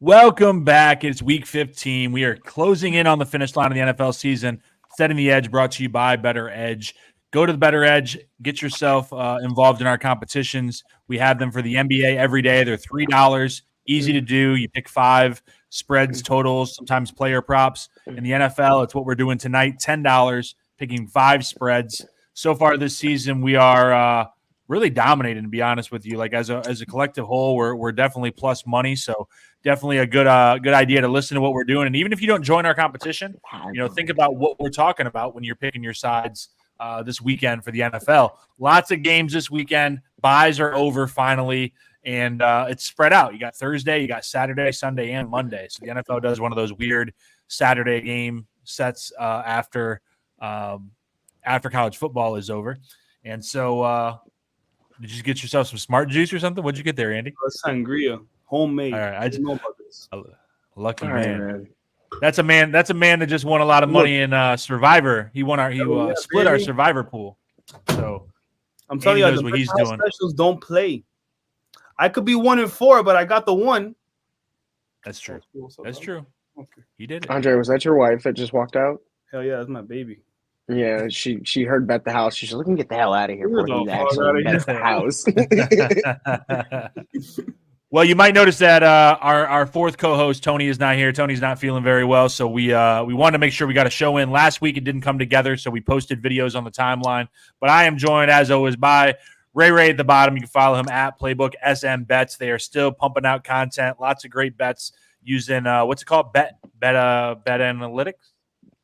Welcome back. It's week 15. We are closing in on the finish line of the NFL season. Setting the Edge brought to you by Bettor Edge. Go to the Bettor Edge. Get yourself involved in our competitions. We have them for the NBA every day. They're $3. Easy to do. You pick 5 spreads, totals, sometimes player props. In the NFL, it's what we're doing tonight, $10, picking 5 spreads. So far this season, we are really dominating, to be honest with you. Like as a collective whole, we're definitely plus money. So definitely a good idea to listen to what we're doing. And even if you don't join our competition, think about what we're talking about when you're picking your sides this weekend for the NFL. Lots of games this weekend. Buys are over finally, and it's spread out. You got Thursday, you got Saturday, Sunday, and Monday. So the NFL does one of those weird Saturday game sets after college football is over. And so did you get yourself some smart juice or something? What'd you get there, Andy? Sangria. Homemade. All right, I just know about this. Lucky man. Man. That's a man that just won a lot of money in Survivor. He split our Survivor pool. So I'm telling you, what he's doing. Specials don't play. I could be 1-4, but I got the 1. That's true. That's true. Okay. He did it. Andre, was that your wife that just walked out? Hell yeah, that's my baby. Yeah, she heard Bet the House. She's like, "Let me get the hell out of here before he actually bets the house." Well, you might notice that our fourth co-host Tony is not here. Tony's not feeling very well, so we wanted to make sure we got a show in. Last week it didn't come together, so we posted videos on the timeline. But I am joined, as always, by Ray at the bottom. You can follow him at Playbook SM Bets. They are still pumping out content. Lots of great bets using what's it called? Bet Analytics.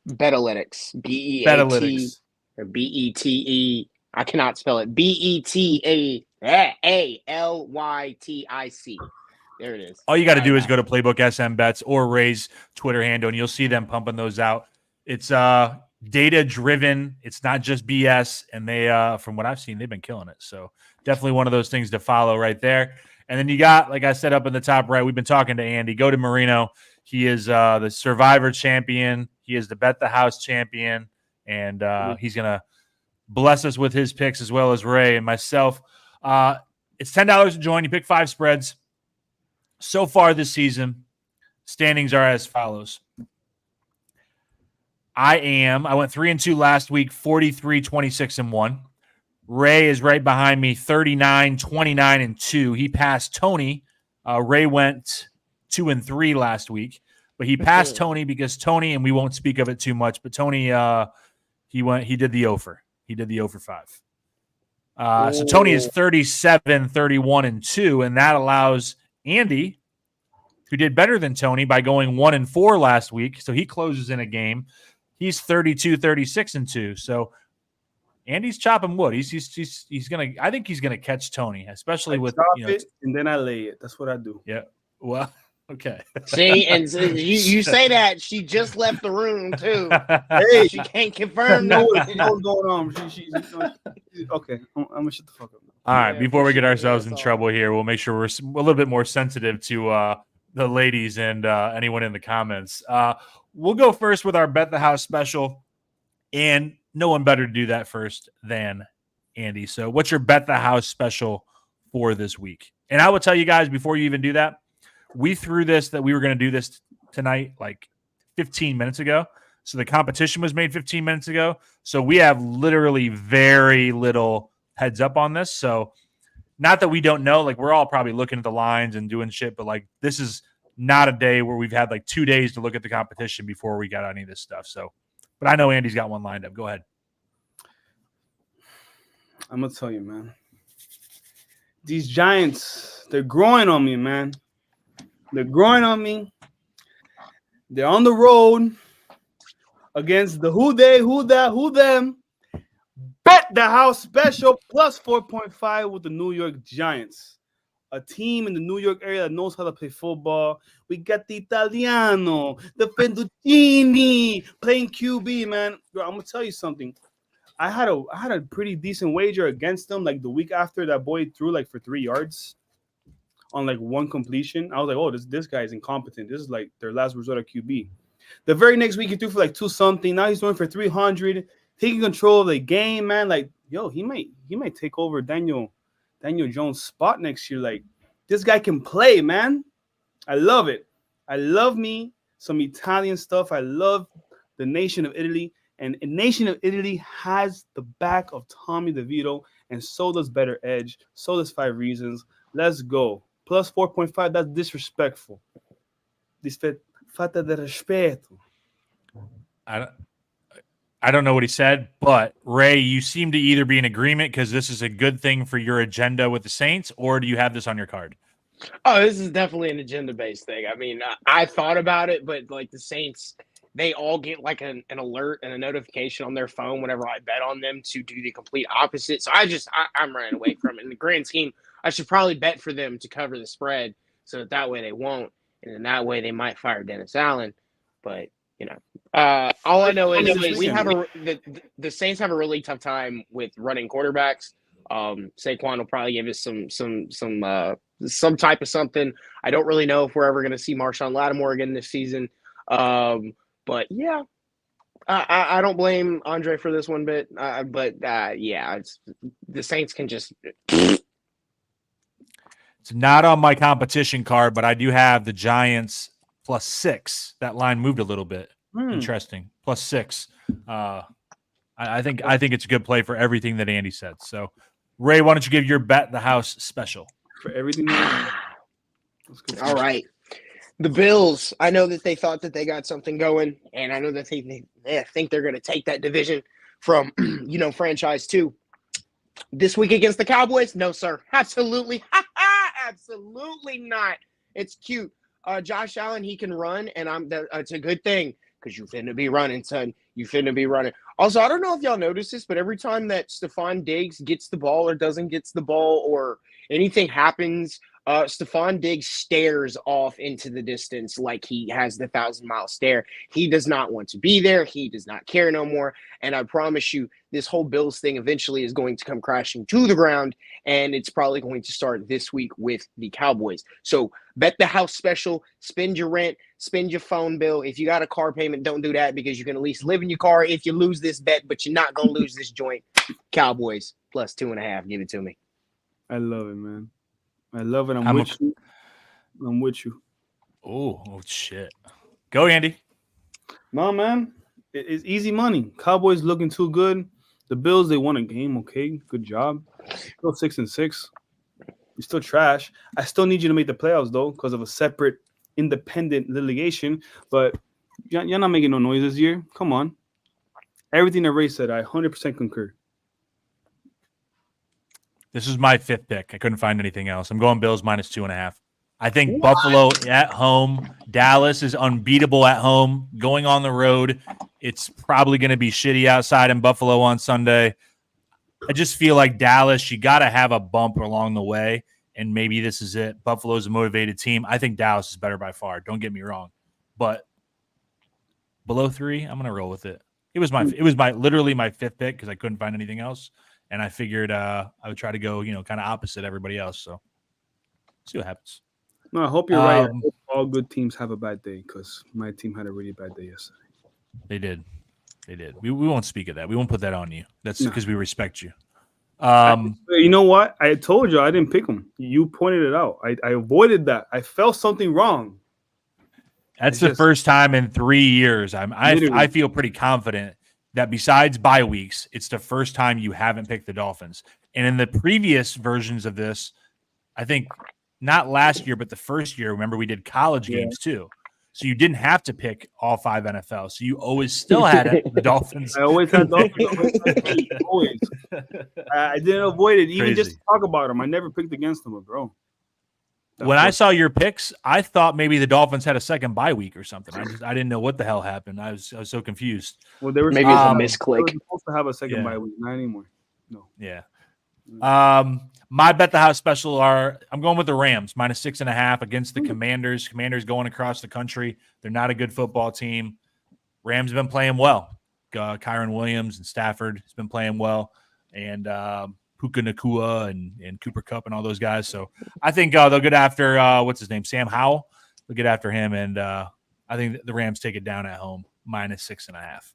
Betalytics. Betalytics. Or BETE. I cannot spell it. BETALYTIC. There it is. All you got to do is go to Playbook SM Bets or Ray's Twitter handle, and you'll see them pumping those out. It's data driven. It's not just BS, and they, from what I've seen, they've been killing it. So definitely one of those things to follow right there. And then you got, like I said up in the top right, we've been talking to Andy. Go to Marino. He is the Survivor champion. He is the Bet the House champion, and he's gonna bless us with his picks as well as Ray and myself. It's $10 to join. You pick 5 spreads. So far this season, standings are as follows. I went 3-2 last week, 43, 26-1. Ray is right behind me, 39, 29-2. He passed Tony. Ray went 2-3 last week, but he passed Tony because Tony, and we won't speak of it too much, but Tony, he did the over. He did the over 5. So Tony is 37, 31-2, and that allows Andy, who did better than Tony by going 1-4 last week. So he closes in a game. He's 32, 36-2. So Andy's chopping wood. He's gonna. I think he's gonna catch Tony, especially with it, and then I lay it. That's what I do. Yeah. Well. Okay. See, and so you say that she just left the room too. Hey, she can't confirm what's going on. She's okay. I'm gonna shut the fuck up. All right. Before we get ourselves in trouble here, we'll make sure we're a little bit more sensitive to the ladies and anyone in the comments. We'll go first with our Bet the House special, and no one better to do that first than Andy. So, what's your Bet the House special for this week? And I will tell you guys before you even do that. We threw that we were going to do this tonight like 15 minutes ago. So the competition was made 15 minutes ago. So we have literally very little heads up on this. So not that we don't know, like we're all probably looking at the lines and doing shit, but like this is not a day where we've had like 2 days to look at the competition before we got any of this stuff. So, but I know Andy's got one lined up. Go ahead. I'm going to tell you, man. These Giants, they're growing on me, man. They're growing on me. They're on the road against the who them. Bet the House special plus 4.5 with the New York Giants. A team in the New York area that knows how to play football. We got the Italiano, the Fettuccini playing QB, man. Bro, I'm going to tell you something. I had a pretty decent wager against them like the week after that boy threw like for 3 yards. On like one completion, I was like, "Oh, this guy is incompetent. This is like their last resort at QB." The very next week, he threw for like 2-something. Now he's throwing for 300, taking control of the game, man. Like, yo, he might take over Daniel Jones' spot next year. Like, this guy can play, man. I love it. I love me some Italian stuff. I love the nation of Italy. And a nation of Italy has the back of Tommy DeVito, and so does Bettor Edge. So does 5 Reasons. Let's go. Plus 4.5, that's disrespectful. Falta de respeto. I don't know what he said, but Ray, you seem to either be in agreement because this is a good thing for your agenda with the Saints, or do you have this on your card? Oh, this is definitely an agenda-based thing. I mean, I thought about it, but like the Saints, they all get like an alert and a notification on their phone whenever I bet on them to do the complete opposite. So I'm running away from it. In the grand scheme, I should probably bet for them to cover the spread so that way they won't, and then that way they might fire Dennis Allen. But all I know is we have the Saints have a really tough time with running quarterbacks. Saquon will probably give us some type of something. I don't really know if we're ever going to see Marshawn Lattimore again this season. But yeah, I don't blame Andre for this one bit. Yeah, the Saints can just. It's not on my competition card, but I do have the Giants +6. That line moved a little bit. Interesting. +6. I think it's a good play for everything that Andy said. So, Ray, why don't you give your bet the house special For everything. All right. The Bills, I know that they thought that they got something going, and I know that they think they're going to take that division from, franchise 2. This week against the Cowboys? No, sir. Absolutely. Absolutely not. It's cute. Josh Allen, he can run, and it's a good thing because you finna be running, son. You finna be running. Also, I don't know if y'all noticed this, but every time that Stephon Diggs gets the ball or doesn't get the ball or anything happens, Stephon Diggs stares off into the distance like he has the 1,000-mile stare. He does not want to be there. He does not care no more. And I promise you, this whole Bills thing eventually is going to come crashing to the ground, and it's probably going to start this week with the Cowboys. So bet the house special, spend your rent, spend your phone bill. If you got a car payment, don't do that because you can at least live in your car if you lose this bet, but you're not going to lose this joint. Cowboys +2.5. Give it to me. I love it, man. I love it. I'm with you. Oh, shit. Go, Andy. No, man. It's easy money. Cowboys looking too good. The Bills, they won a game. Okay, good job. Still 6-6. You're still trash. I still need you to make the playoffs, though, because of a separate, independent litigation. But you're not making no noise this year. Come on. Everything that Ray said, I 100% concur. This is my 5th pick. I couldn't find anything else. I'm going Bills -2.5. I think Buffalo at home. Dallas is unbeatable at home. Going on the road, it's probably going to be shitty outside in Buffalo on Sunday. I just feel like Dallas, you got to have a bump along the way, and maybe this is it. Buffalo's a motivated team. I think Dallas is better by far. Don't get me wrong. But below 3, I'm going to roll with it. It was literally my 5th pick because I couldn't find anything else. And I figured I would try to go, kind of opposite everybody else. So, see what happens. No, I hope you're right. I hope all good teams have a bad day because my team had a really bad day yesterday. They did. We won't speak of that. We won't put that on you. That's because we respect you. You know what? I told you I didn't pick them. You pointed it out. I avoided that. I felt something wrong. That's the first time in 3 years. I feel pretty confident that besides bye weeks, it's the first time you haven't picked the Dolphins. And in the previous versions of this, I think not last year, but the first year, remember we did college games too. So you didn't have to pick all 5 NFL. So you always still had the Dolphins. I always had Dolphins. Always. I didn't avoid it, even just to talk about them. I never picked against them, bro. When I saw your picks, I thought maybe the Dolphins had a second bye week or something. I didn't know what the hell happened. I was so confused. Well, they were maybe it's a misclick. They were supposed to have a second bye week, not anymore. No. Yeah. My bet the house special I'm going with the Rams -6.5 against the Commanders. Commanders going across the country. They're not a good football team. Rams have been playing well. Kyron Williams and Stafford has been playing well, and Puka Nacua and Cooper Kupp and all those guys. So I think they'll get after what's his name, Sam Howell. They'll get after him, and I think the Rams take it down at home -6.5.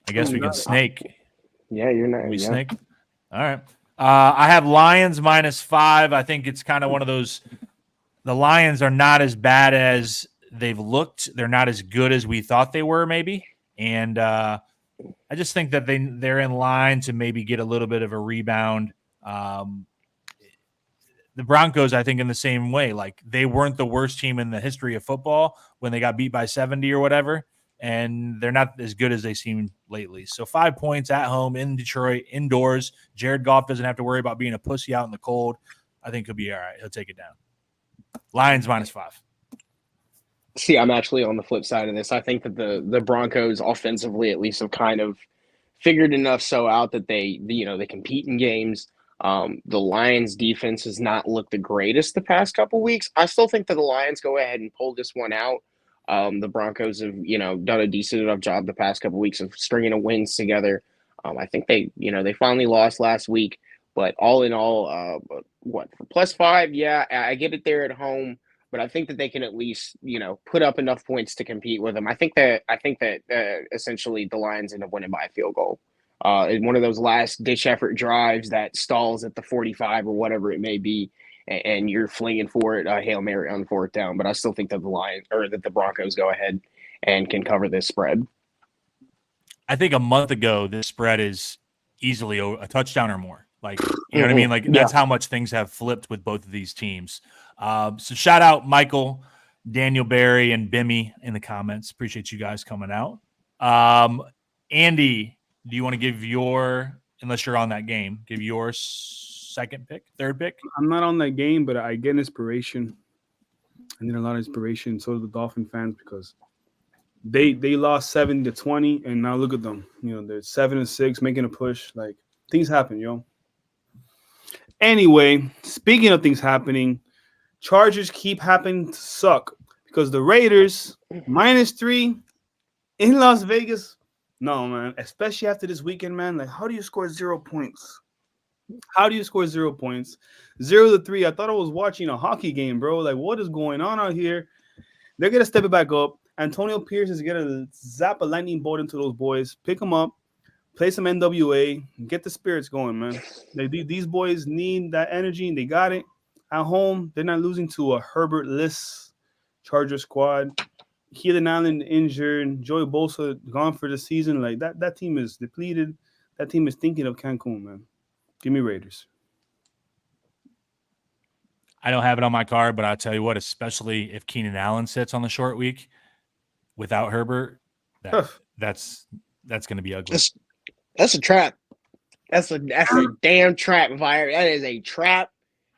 I guess we can snake. Yeah, you're not. We snake. All right. I have Lions -5. I think it's kind of one of those. The Lions are not as bad as they've looked. They're not as good as we thought they were, maybe. And I just think that they're in line to maybe get a little bit of a rebound. The Broncos, I think, in the same way. Like, they weren't the worst team in the history of football when they got beat by 70 or whatever, and they're not as good as they seem lately. So 5 points at home in Detroit, indoors. Jared Goff doesn't have to worry about being a pussy out in the cold. I think he'll be all right. He'll take it down. Lions -5. See, I'm actually on the flip side of this. I think that the Broncos offensively at least have kind of figured enough so out that they compete in games. The Lions defense has not looked the greatest the past couple weeks. I still think that the Lions go ahead and pull this one out. The Broncos have, done a decent enough job the past couple weeks of stringing wins together. I think they finally lost last week, but all in all, for +5? Yeah, I get it there at home, but I think that they can at least, put up enough points to compete with them. I think that essentially the Lions end up winning by a field goal. In one of those last ditch effort drives that stalls at the 45 or whatever it may be, and you're flinging for it, Hail Mary on 4th down. But I still think that the Broncos go ahead and can cover this spread. I think a month ago, this spread is easily a touchdown or more. Like, you know what I mean? Like, that's how much things have flipped with both of these teams. So shout out Michael, Daniel Barry, and Bimmy in the comments. Appreciate you guys coming out. Andy, do you want to give unless you're on that game, give your third pick? I'm not on that game, but I get inspiration. I need a lot of inspiration. So do the Dolphin fans, because they lost 7-20, and now look at them. They're 7-6, making a push. Like, things happen, yo. Anyway, speaking of things happening, Chargers keep happening to suck because the Raiders -3 in Las Vegas. No, man, especially after this weekend, man. Like, how do you score 0 points? How do you score 0 points? 0-3. I thought I was watching a hockey game, bro. Like, what is going on out here? They're going to step it back up. Antonio Pierce is going to zap a lightning bolt into those boys, pick them up, play some NWA, and get the spirits going, man. These boys need that energy, and they got it. At home, they're not losing to a Herbert-less Charger squad. Keelan Allen injured, Joey Bosa gone for the season. Like, that team is depleted. That team is thinking of Cancun, man. Give me Raiders. I don't have it on my card, but I'll tell you what, especially if Keenan Allen sits on the short week without Herbert, that's going to be ugly. That's a trap. That's a damn trap, Fire. That is a trap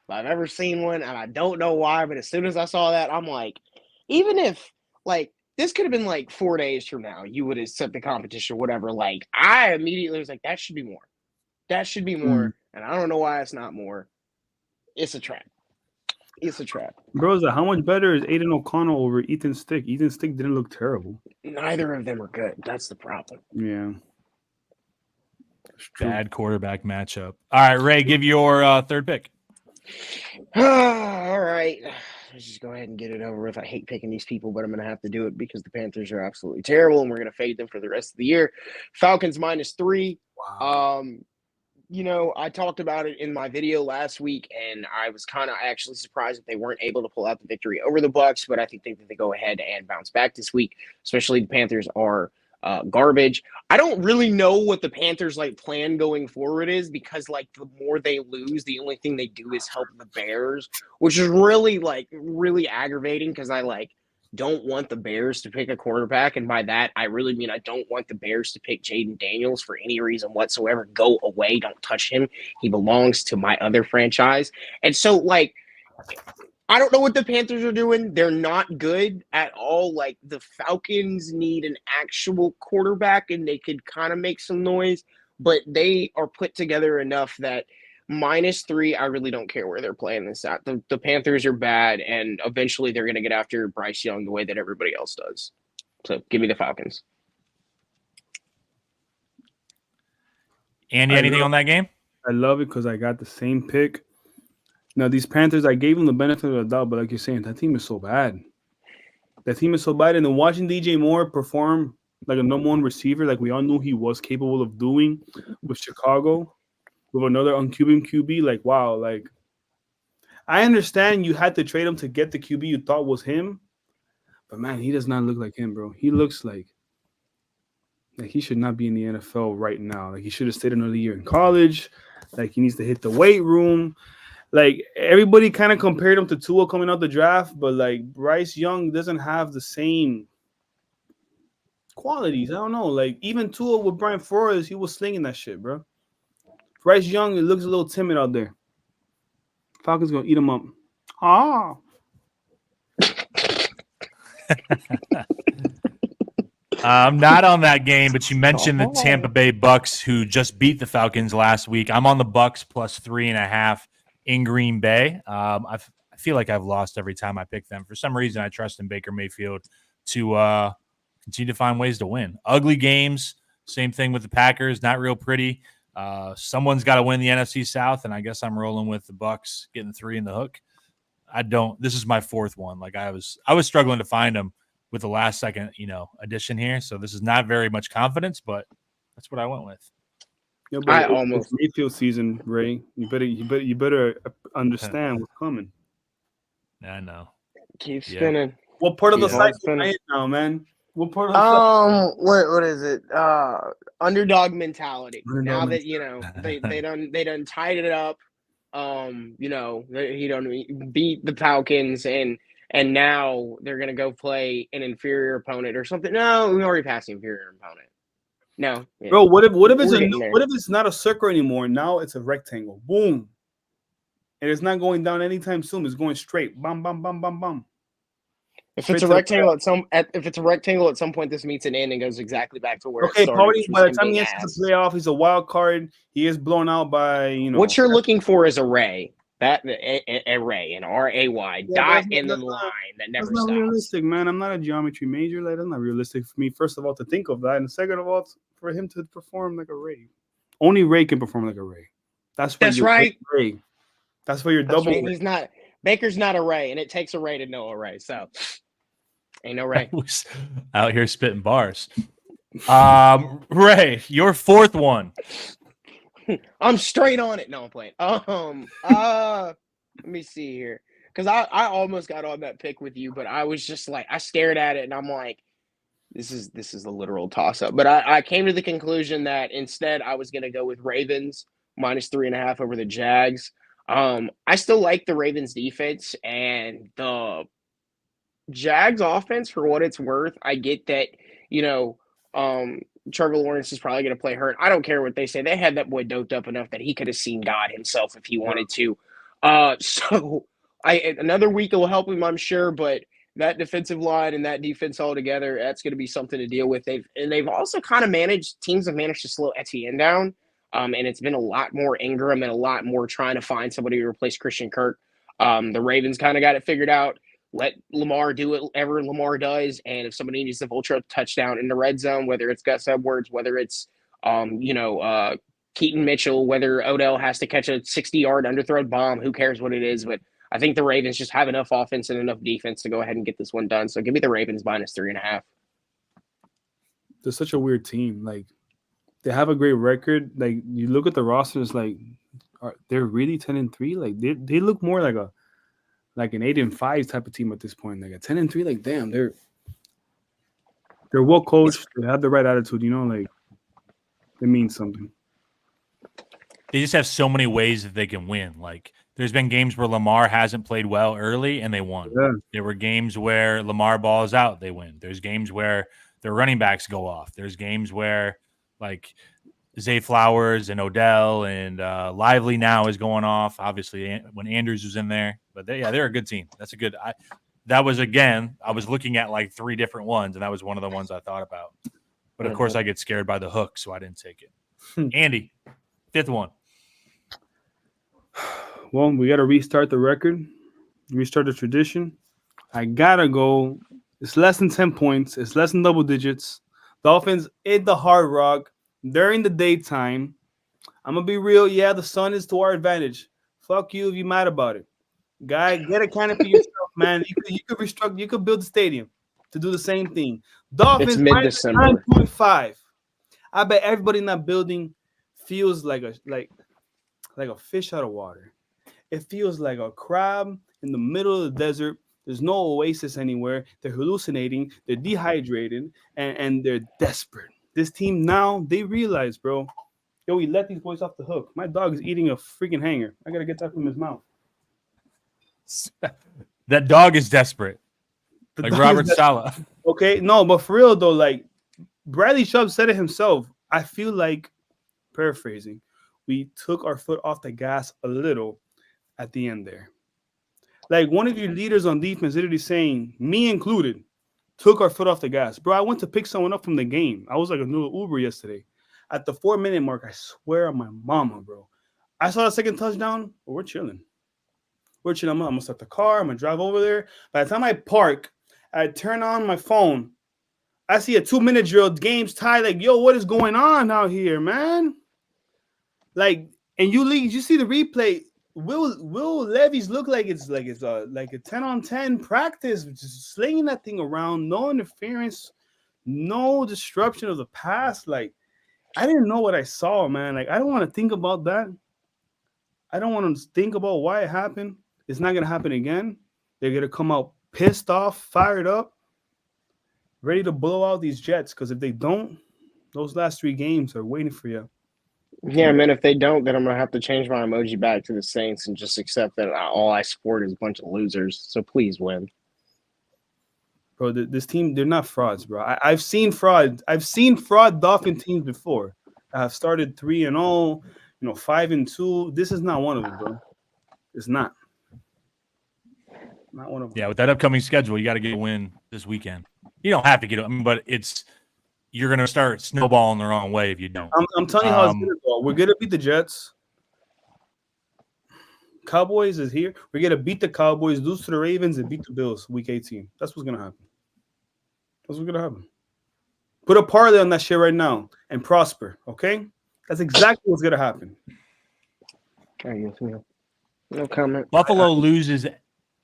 if I've ever seen one, and I don't know why, but as soon as I saw that, I'm like, even if, like, this could have been like 4 days from now, you would have set the competition or whatever. Like, I immediately was like, that should be more. That should be more, and I don't know why it's not more. It's a trap. It's a trap. Bro, how much better is Aiden O'Connell over Ethan Stick? Ethan Stick didn't look terrible. Neither of them are good. That's the problem. Yeah. Bad quarterback matchup. All right, Ray, give your third pick. All right. Let's just go ahead and get it over with. I hate picking these people, but I'm going to have to do it because the Panthers are absolutely terrible, and we're going to fade them for the rest of the year. Falcons -3. Wow. I talked about it in my video last week, and I was kind of actually surprised that they weren't able to pull out the victory over the Bucs, but I think that they go ahead and bounce back this week, especially the Panthers are garbage. I don't really know what the Panthers plan going forward is, because the more they lose, the only thing they do is help the Bears, which is really really aggravating, because I don't want the Bears to pick a quarterback, and by that I really mean I don't want the Bears to pick Jaden Daniels for any reason whatsoever. Go away, don't touch him. He belongs to my other franchise. And so I don't know what the Panthers are doing. They're not good at all. The Falcons need an actual quarterback, and they could kind of make some noise, but they are put together enough that -3, I really don't care where they're playing this at. The Panthers are bad, and eventually they're going to get after Bryce Young the way that everybody else does. So give me the Falcons. Andy, anything on that game? I love it because I got the same pick. Now, these Panthers, I gave them the benefit of the doubt, but like you're saying, that team is so bad. That team is so bad. And then watching DJ Moore perform like a number one receiver, like we all knew he was capable of doing with Chicago, with another unQB QB. Like, wow, like I understand you had to trade him to get the QB you thought was him, but man, he does not look like him, bro. He looks like he should not be in the NFL right now. Like he should have stayed another year in college. Like he needs to hit the weight room. Like everybody kind of compared him to Tua coming out the draft, but like Bryce Young doesn't have the same qualities. I don't know. Like even Tua with Brian Flores, he was slinging that shit, bro. Bryce Young, it looks a little timid out there. Falcons gonna eat him up. Ah. I'm not on that game, but you mentioned the Tampa Bay Bucks who just beat the Falcons last week. I'm on the Bucks plus 3.5 in Green Bay. I feel like I've lost every time I pick them. For some reason, I trust in Baker Mayfield to continue to find ways to win. Ugly games, same thing with the Packers, not real pretty. Someone's got to win the NFC South, and I guess I'm rolling with the Bucks getting 3 in the hook. This is my fourth one. Like I was struggling to find them with the last second, addition here. So this is not very much confidence, but that's what I went with. Yeah, but I almost Mayfield season, Ray. You better understand what's coming. Yeah, I know. Keep spinning. What part of the cycle are you now, man? What part of the what is it? Underdog mentality. Now that they done tied it up. He done beat the Falcons and now they're gonna go play an inferior opponent or something. No, we already passed the inferior opponent. No, yeah. Bro. What if it's not a circle anymore? Now it's a rectangle. Boom, and it's not going down anytime soon. It's going straight. Bam, bam, bam, bam, bam. If it's a rectangle at some point, this meets an end and goes exactly back to where. Okay, Party. By the time he gets to the playoff, he's a wild card. He is blown out by What you're looking for is a Ray. That array, an RAY dot in the line that never stops. That's not realistic, man. I'm not a geometry major. Like that's not realistic for me. First of all, to think of that, and second of all, for him to perform like a Ray. Only Ray can perform like a Ray. That's right. Ray. That's why you're double. Right. He's not. Baker's not a Ray, and it takes a Ray to know a Ray. So ain't no Ray out here spitting bars. Ray, your fourth one. I'm straight on it. No, I'm playing. Let me see here, because I almost got on that pick with you, but I was just like, I stared at it and I'm like, this is a literal toss up. But I came to the conclusion that instead I was gonna go with Ravens minus 3.5 over the Jags. I still like the Ravens defense and the Jags offense for what it's worth. I get that, Trevor Lawrence is probably going to play hurt. I don't care what they say. They had that boy doped up enough that he could have seen God himself if he wanted to. So another week will help him, I'm sure, but that defensive line and that defense altogether, that's going to be something to deal with. They've also kind of teams have managed to slow Etienne down. And it's been a lot more Ingram and a lot more trying to find somebody to replace Christian Kirk. The Ravens kind of got it figured out. Let Lamar do whatever Lamar does, and if somebody needs a vulture touchdown in the red zone, whether it's Gus Edwards, whether it's Keaton Mitchell, whether Odell has to catch a 60-yard underthrown bomb, who cares what it is? But I think the Ravens just have enough offense and enough defense to go ahead and get this one done. So give me the Ravens minus 3.5. They're such a weird team. Like they have a great record. Like you look at the rosters, like they're really 10-3. Like they look more like an 8-5 type of team at this point. Like a 10-3, like damn, they're well coached. They have the right attitude, like it means something. They just have so many ways that they can win. Like there's been games where Lamar hasn't played well early and they won. Yeah. There were games where Lamar balls out, they win. There's games where their running backs go off. There's games where like Zay Flowers and Odell and Lively now is going off. Obviously, when Andrews was in there, but they're a good team. That's a good. I was looking at like 3 different ones, and that was one of the ones I thought about. But of course, I get scared by the hook, so I didn't take it. Andy, 5th one. Well, we got to restart the record, restart the tradition. I gotta go. It's less than 10 points. It's less than double digits. Dolphins in the Hard Rock. During the daytime, I'm gonna be real. Yeah, the sun is to our advantage. Fuck you if you're mad about it, guy. Get a canopy yourself, man. You could restructure. You could build the stadium to do the same thing. Dolphins minus 9.5. I bet everybody in that building feels like like a fish out of water. It feels like a crab in the middle of the desert. There's no oasis anywhere. They're hallucinating. They're dehydrated, and they're desperate. This team now, they realize, bro, yo, we let these boys off the hook. My dog is eating a freaking hanger. I got to get that from his mouth. That dog is desperate. The Like dog Robert is Saleh. okay, no, but for real, though, like, Bradley Chubb said it himself. I feel like, paraphrasing, we took our foot off the gas a little at the end there. Like one of your leaders on defense literally saying, me included, took our foot off the gas. Bro, I went to pick someone up from the game. I was like a new Uber yesterday. At the 4-minute mark, I swear on my mama, bro. I saw the second touchdown. Well, we're chilling. We're chilling. I'm going to start the car. I'm going to drive over there. By the time I park, I turn on my phone. I see a 2-minute drill. Game's tied. Like, yo, what is going on out here, man? Like, and you see the replay. Will Levy's look like it's a 10-on-10 practice, just slinging that thing around, no interference, no disruption of the pass. Like, I didn't know what I saw, man. Like, I don't want to think about that. I don't want to think about why it happened. It's not gonna happen again. They're gonna come out pissed off, fired up, ready to blow out these Jets. Because if they don't, those last 3 games are waiting for you. Yeah, man, if they don't, then I'm going to have to change my emoji back to the Saints and just accept that all I support is a bunch of losers. So please win. Bro, this team, they're not frauds, bro. I've seen fraud. I've seen fraud Dolphin teams before. I've started 3-0, 5-2. This is not one of them, bro. It's not. Not one of them. Yeah, with that upcoming schedule, you got to get a win this weekend. You don't have to get it, but you're going to start snowballing the wrong way if you don't. I'm telling you how it's going to go. We're going to beat the Jets. Cowboys is here. We're going to beat the Cowboys, lose to the Ravens, and beat the Bills week 18. That's what's going to happen. That's what's going to happen. Put a parlay on that shit right now and prosper, okay? That's exactly what's going to happen. No comment. Buffalo loses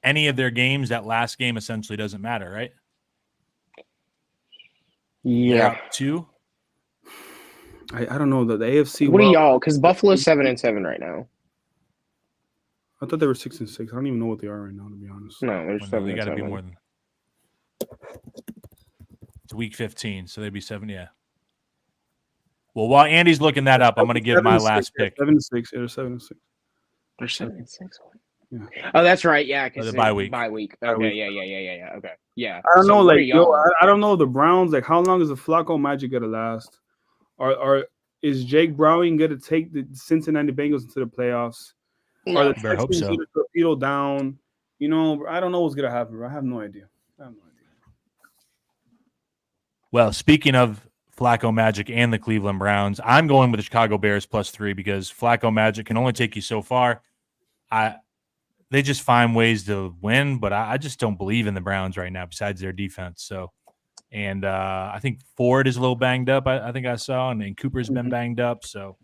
any of their games. That last game essentially doesn't matter, right? Yeah. 2. I don't know. The AFC. What are y'all? Because Buffalo's 7-7 right now. I thought they were 6-6. I don't even know what they are right now, to be honest. No, they're 7-7. They got to be more than. It's week 15, so they'd be 7. Yeah. Well, while Andy's looking that up, I'm going to give my last pick. 7-6. They're 7-6. They're 7-6. Yeah. Oh, that's right. Yeah, because the bye week. Bye week. Okay. Yeah. Okay. Yeah. I don't know. Like, I don't know the Browns. Like, how long is the Flacco magic gonna last? Or is Jake Browning gonna take the Cincinnati Bengals into the playoffs? No. Or the Texans gonna torpedo down? I don't know what's gonna happen, bro. I have no idea. Well, speaking of Flacco Magic and the Cleveland Browns, I'm going with the Chicago Bears +3 because Flacco Magic can only take you so far. They just find ways to win, but I just don't believe in the Browns right now besides their defense. So, and I think Ford is a little banged up. I think I saw, and Cooper's been banged up. So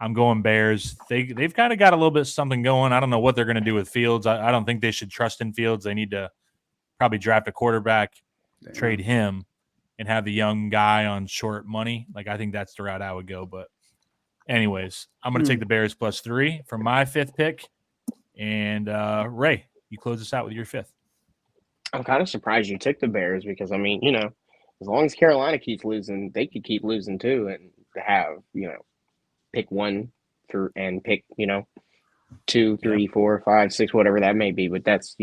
I'm going Bears. They've kind of got a little bit of something going. I don't know what they're going to do with Fields. I don't think they should trust in Fields. They need to probably draft a quarterback, trade him, and have the young guy on short money. Like, I think that's the route I would go. But anyways, I'm going to take the Bears +3 for my 5th pick. And Ray, you close us out with your 5th. I'm kind of surprised you took the Bears because, I mean, as long as Carolina keeps losing, they could keep losing too, and have, pick 1 and pick, 2, 3, 4, 5, 6, whatever that may be. But that's,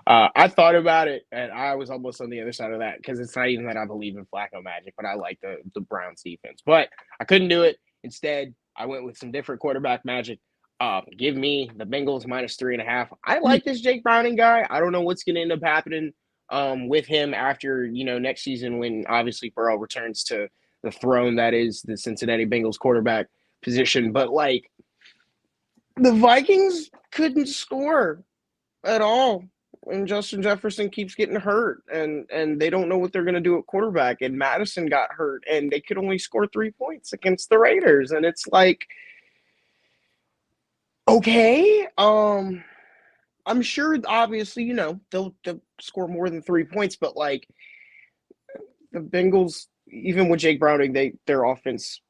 I thought about it, and I was almost on the other side of that because it's not even that I believe in Flacco Magic, but I like the Browns defense. But I couldn't do it. Instead, I went with some different quarterback magic. Give me the Bengals -3.5. I like this Jake Browning guy. I don't know what's going to end up happening with him after, next season when obviously Burrow returns to the throne that is the Cincinnati Bengals quarterback position. But, like, the Vikings couldn't score at all. And Justin Jefferson keeps getting hurt, and they don't know what they're going to do at quarterback. And Madison got hurt, and they could only score 3 points against the Raiders. And it's like, okay, I'm sure, obviously, they'll score more than 3 points, but, like, the Bengals, even with Jake Browning, their offense,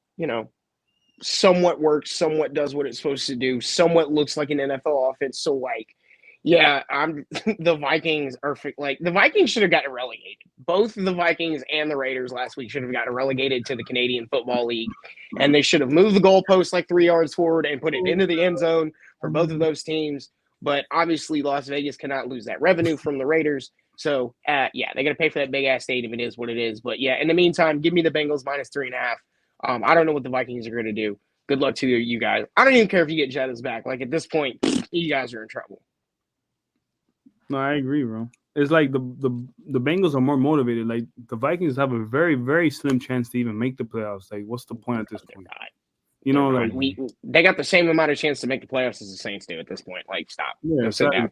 somewhat works, somewhat does what it's supposed to do, somewhat looks like an NFL offense. So like, yeah, I'm the Vikings are like the Vikings should have gotten relegated. Both the Vikings and the Raiders last week should have gotten relegated to the Canadian Football League, and they should have moved the goalpost like 3 yards forward and put it into the end zone for both of those teams. But obviously, Las Vegas cannot lose that revenue from the Raiders. So, yeah, they're going to pay for that big-ass stadium. It is what it is. But, yeah, in the meantime, give me the Bengals -3.5. I don't know what the Vikings are going to do. Good luck to you guys. I don't even care if you get Jettas back. Like, at this point, you guys are in trouble. No, I agree, bro. It's like the Bengals are more motivated. Like, the Vikings have a very, very slim chance to even make the playoffs. Like, what's the point at this point? You know, like they got the same amount of chance to make the playoffs as the Saints do at this point. Like, stop. Yeah, sit down.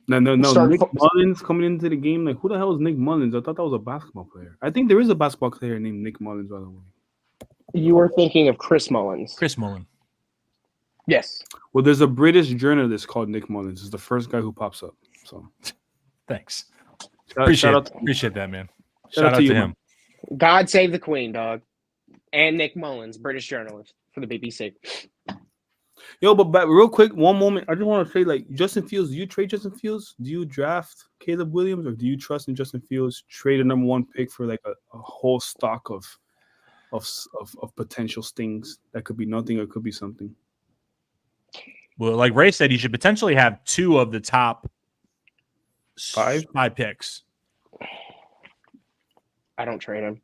No. Nick Mullins coming into the game. Like, who the hell is Nick Mullins? I thought that was a basketball player. I think there is a basketball player named Nick Mullins, by the way. You were thinking of Chris Mullins. Chris Mullins. Yes. Well, there's a British journalist called Nick Mullins. It's the first guy who pops up. So, thanks. Shout out appreciate that, man. Shout out to him. Man. God save the Queen, dog. And Nick Mullins, British journalist for the BBC. Yo, but real quick, one moment. I just want to say, like, Justin Fields, do you trade Justin Fields? Do you draft Caleb Williams, or do you trust in Justin Fields, trade a number 1 pick for like a whole stock of potential stings that could be nothing or could be something? Well, like Ray said, you should potentially have 2 of the top 5 picks. I don't trade him.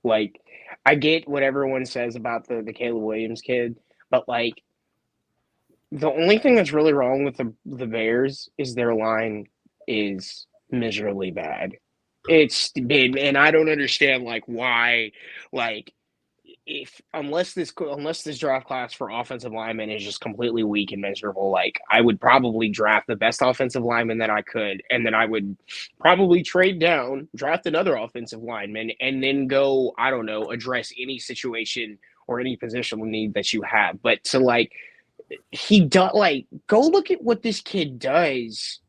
Like, I get what everyone says about the Caleb Williams kid, but like, the only thing that's really wrong with the Bears is their line is miserably bad. It's been, and I don't understand like why, like, unless this draft class for offensive linemen is just completely weak and miserable, like I would probably draft the best offensive lineman that I could, and then I would probably trade down, draft another offensive lineman, and then go, I don't know, address any situation or any positional need that you have. But to like, go look at what this kid does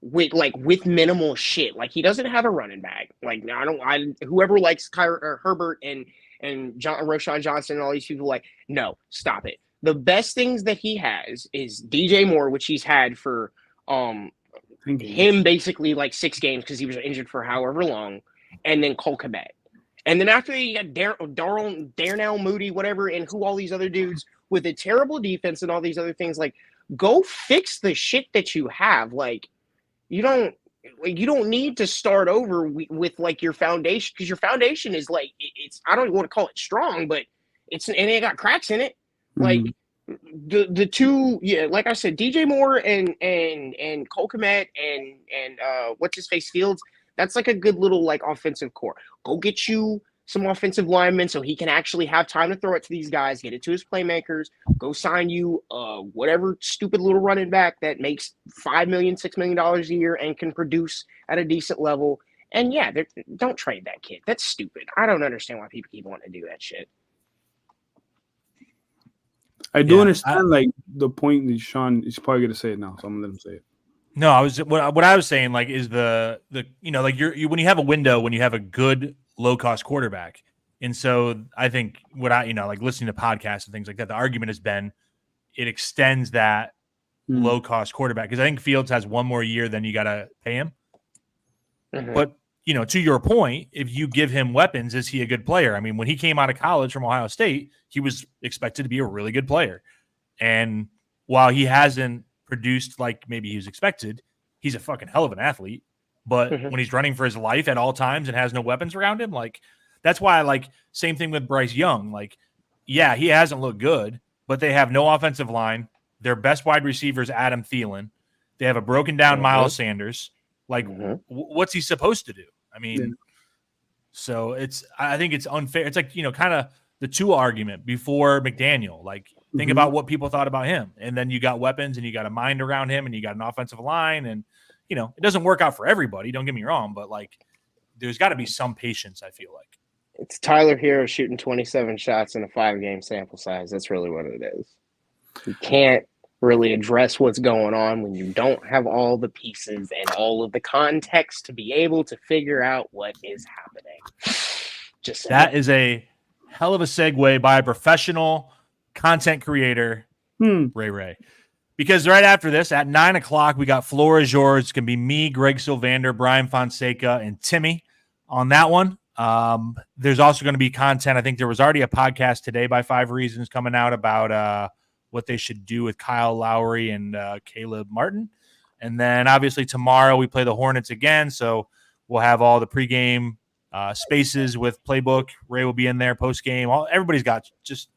with minimal shit. Like, he doesn't have a running back. Like, whoever likes Herbert and Roshan Johnson and all these people, like, no, stop it. The best things that he has is DJ Moore, which he's had for him basically like 6 games because he was injured for however long, and then Cole Kmet. And then after you got Darnell Mooney, whatever, and who all these other dudes with a terrible defense and all these other things, like, go fix the shit that you have. Like, you don't need to start over with like your foundation, because your foundation is like, it's, I don't even want to call it strong, but and it got cracks in it. Like, the 2, yeah, like I said, DJ Moore and Cole Kmet and what's his face Fields, that's like a good little like offensive core. Go get you some offensive linemen so he can actually have time to throw it to these guys, get it to his playmakers. Go sign you whatever stupid little running back that makes $5 million, $6 million a year and can produce at a decent level. And yeah, don't trade that kid. That's stupid. I don't understand why people keep wanting to do that shit. I do understand like the point that Sean is probably going to say it now, so I'm going to let him say it. No, what I was saying, like, is the you know, like you when you have a window, when you have a good low cost quarterback, and so I think like listening to podcasts and things like that, the argument has been it extends that low cost quarterback, because I think Fields has 1 more year, then you got to pay him. Mm-hmm. But to your point, if you give him weapons, is he a good player? I mean, when he came out of college from Ohio State, he was expected to be a really good player, and while he hasn't produced like maybe he was expected, he's a fucking hell of an athlete. But when he's running for his life at all times and has no weapons around him, like, that's why I like, same thing with Bryce Young. Like, yeah, he hasn't looked good, but they have no offensive line. Their best wide receiver is Adam Thielen. They have a broken down Miles Sanders. Like, what's he supposed to do? I mean, so I think it's unfair. It's like, kind of the Tua argument before McDaniel. Like, think about what people thought about him. And then you got weapons and you got a mind around him and you got an offensive line. And, it doesn't work out for everybody. Don't get me wrong. But, like, there's got to be some patience, I feel like. It's Tyler Hero shooting 27 shots in a 5-game sample size. That's really what it is. You can't really address what's going on when you don't have all the pieces and all of the context to be able to figure out what is happening. That is a hell of a segue by a professional content creator, Ray. Because right after this, at 9 o'clock, we got Floor is Yours. It's going to be me, Greg Sylvander, Brian Fonseca, and Timmy on that one. There's also going to be content. I think there was already a podcast today by 5 Reasons coming out about what they should do with Kyle Lowry and Caleb Martin. And then obviously tomorrow we play the Hornets again. So we'll have all the pregame spaces with Playbook. Ray will be in there postgame. Everybody's got just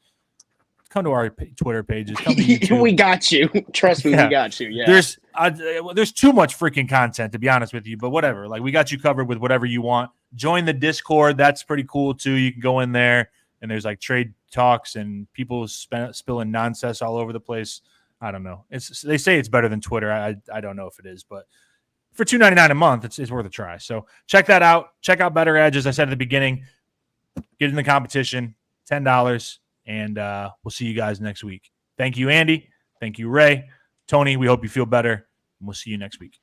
come to our Twitter pages. Come to YouTube. We got you. Trust me, we got you. Yeah. There's too much freaking content, to be honest with you, but whatever. Like, we got you covered with whatever you want. Join the Discord. That's pretty cool too. You can go in there and there's like trade talks and people spilling nonsense all over the place. I don't know. They say it's better than Twitter. I don't know if it is, but for $2.99 a month, it's worth a try. So check that out. Check out Bettor Edge. As I said at the beginning, get in the competition, $10. And we'll see you guys next week. Thank you, Andy. Thank you, Ray. Tony, we hope you feel better. And we'll see you next week.